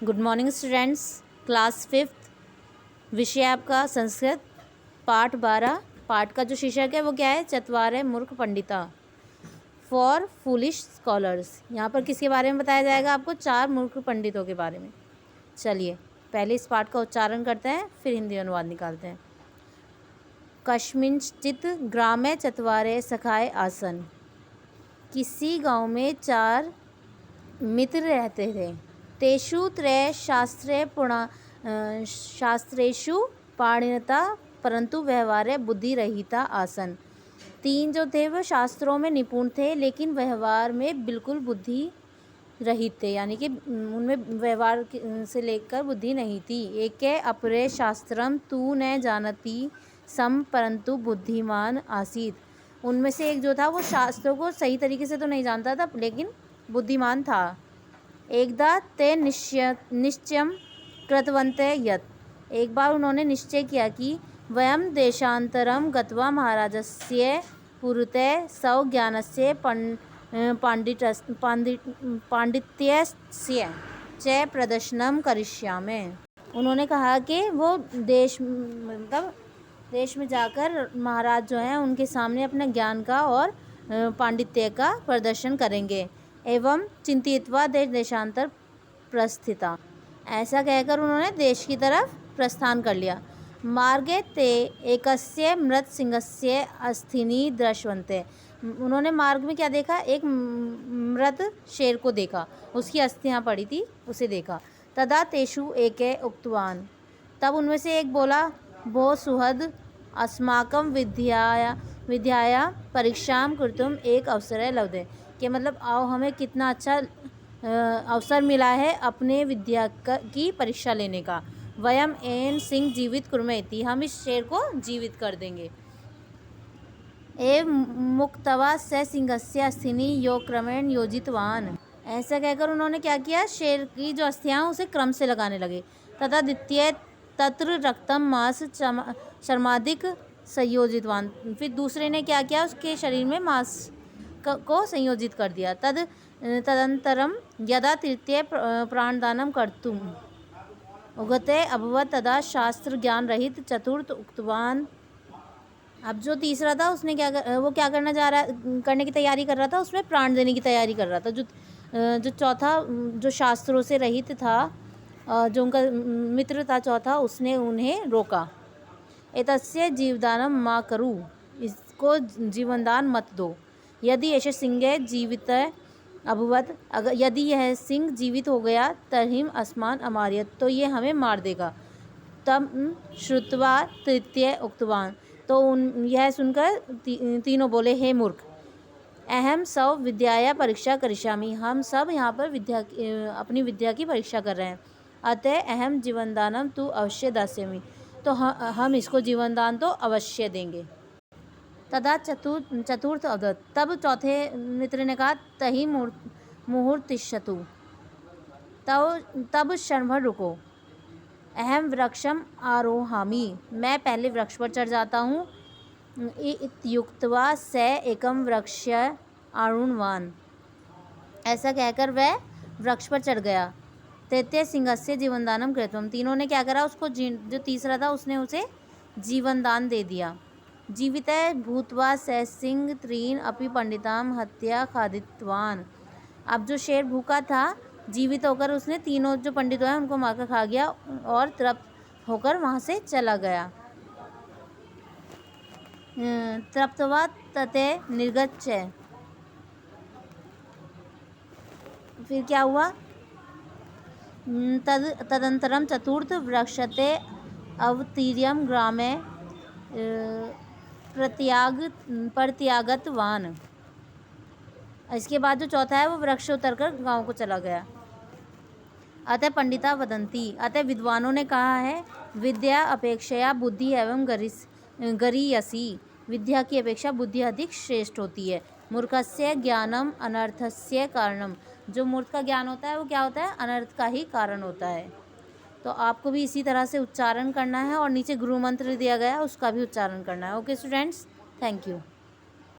Good morning students. Class 5th विषय आपका संस्कृत पाठ 12। पाठ का जो शीर्षक है वो क्या है? चत्वारे मूर्ख पंडिता फॉर फूलिश स्कॉलर्स। यहाँ पर किसके बारे में बताया जाएगा? आपको 4 मूर्ख पंडितों के बारे में। चलिए पहले इस पाठ का उच्चारण करते हैं, फिर हिंदी अनुवाद निकालते हैं। कस्मिंश्चित् ग्रामे चत्वारे सखाए आसन। किसी गांव में 4 मित्र रहते थे। तेषु त्रय शास्त्रेषु पाणिनता परंतु व्यवहारे बुद्धिरहिता आसन। 3 जो थे वो शास्त्रों में निपुण थे लेकिन व्यवहार में बिल्कुल बुद्धि रहित थे, यानी कि उनमें व्यवहार से लेकर बुद्धि नहीं थी। एके अपरे शास्त्रम तू न जानती सम परंतु बुद्धिमान आसीत। उनमें से एक जो था वो शास्त्रों को सही तरीके से तो नहीं जानता था लेकिन बुद्धिमान था। एकदा ते निश्चयं कृतवन्तः यत्। एक बार उन्होंने निश्चय किया कि वयं देशान्तरं गत्वा महाराजस्य पुरते स्वज्ञानस्य पाण्डित्यस्य च प्रदर्शनं करिष्यामि। उन्होंने कहा कि वो देश में जाकर महाराज जो हैं उनके सामने अपने ज्ञान का और पांडित्य का प्रदर्शन करेंगे। एवं चिंतित्वा देशांतर प्रस्थिता। ऐसा कहकर उन्होंने देश की तरफ प्रस्थान कर लिया। मार्गे ते एकस्य मृत सिंहस्य अस्थिनि दृश्यन्ते। उन्होंने मार्ग में क्या देखा? एक मृत शेर को देखा, उसकी अस्थियां पड़ी थी, उसे देखा। तदा तेषु एके उक्तवान। तब उनमें से एक बोला, भो सुहद अस्माकं विद्याया परीक्षां कर्तुम् एक अवसर लभते। कि मतलब आओ, हमें कितना अच्छा अवसर मिला है अपने विद्या की परीक्षा लेने का। वयम एन सिंह जीवित कुर्मैति। हम इस शेर को जीवित कर देंगे। एव मुक्तवा स सिंहस्य अस्थिनि यो क्रमेण योजितवान। ऐसा कहकर उन्होंने क्या किया? शेर की जो अस्थियां उसे क्रम से लगाने लगे। तथा द्वितीय तत्र रक्तम मांस चर्मादिक संयोजितवान। फिर दूसरे ने क्या किया? उसके शरीर में मांस को संयोजित कर दिया। तदंतरम यदा तृतीय प्राणदानम कर्तुम उगते अभवत तदा शास्त्र ज्ञान रहित चतुर्थ उक्तवान। अब जो तीसरा था उसने वो क्या करने की तैयारी कर रहा था? उसमें प्राण देने की तैयारी कर रहा था। जो चौथा जो शास्त्रों से रहित था, जो उनका मित्र था चौथा, उसने उन्हें रोका। एतस्य जीवदानम मा करू। इसको जीवनदान मत दो। यदि ऐसे सिंह जीवित अभवत, अगर यदि यह सिंह जीवित हो गया, तर्हिम अस्मान अमार्यत, तो ये हमें मार देगा। तब श्रुत्वा तृतीय उक्तवान। तो यह सुनकर तीनों बोले, हे मूर्ख, अहम सब विद्याया परीक्षा करिष्यामि। हम सब यहाँ पर अपनी विद्या की परीक्षा कर रहे हैं। अतः अहम जीवनदानम तु अवश्य दास्यामि। तो हम इसको जीवनदान तो अवश्य देंगे। तदा चतुर्थ अवदत्। तब चौथे मित्र ने कहा, तहि मुहूर्तिष्ठतु। तब क्षण भर रुको। अहम वृक्षम आरोहामि। मैं पहले वृक्ष पर चढ़ जाता हूँ। इत्युक्त्वा स एकम वृक्ष आरुणवान। ऐसा कहकर वह वृक्ष पर चढ़ गया। तृतीय सिंहस्य जीवनदानम कृतम। तीनों ने क्या करा? उसको जो तीसरा था उसने उसे जीवनदान दे दिया। जीवित भूतवा स सिंह त्रीन अपि पंडिताम हत्या खादितवान। अब जो शेर भूखा था, जीवित होकर उसने तीनों जो पंडितों हैं उनको मारकर खा गया और तृप्त होकर वहाँ से चला गया। तृप्त्वा तते निर्गच्छ। फिर क्या हुआ? तदंतरम चतुर्थ वृक्षते अवतीर्यम ग्रामे प्रत्यागतवान। इसके बाद जो चौथा है वो वृक्ष उतरकर गांव को चला गया। अतः पंडिता वदंती। अतः विद्वानों ने कहा है, विद्या अपेक्षया बुद्धि एवं गरीयसी। विद्या की अपेक्षा बुद्धि अधिक श्रेष्ठ होती है। मूर्खस्य ज्ञानम अनर्थस्य कारणम। जो मूर्ख का ज्ञान होता है वो क्या होता है? अनर्थ का ही कारण होता है। तो आपको भी इसी तरह से उच्चारण करना है और नीचे गुरु मंत्र दिया गया है उसका भी उच्चारण करना है। Okay students, thank you.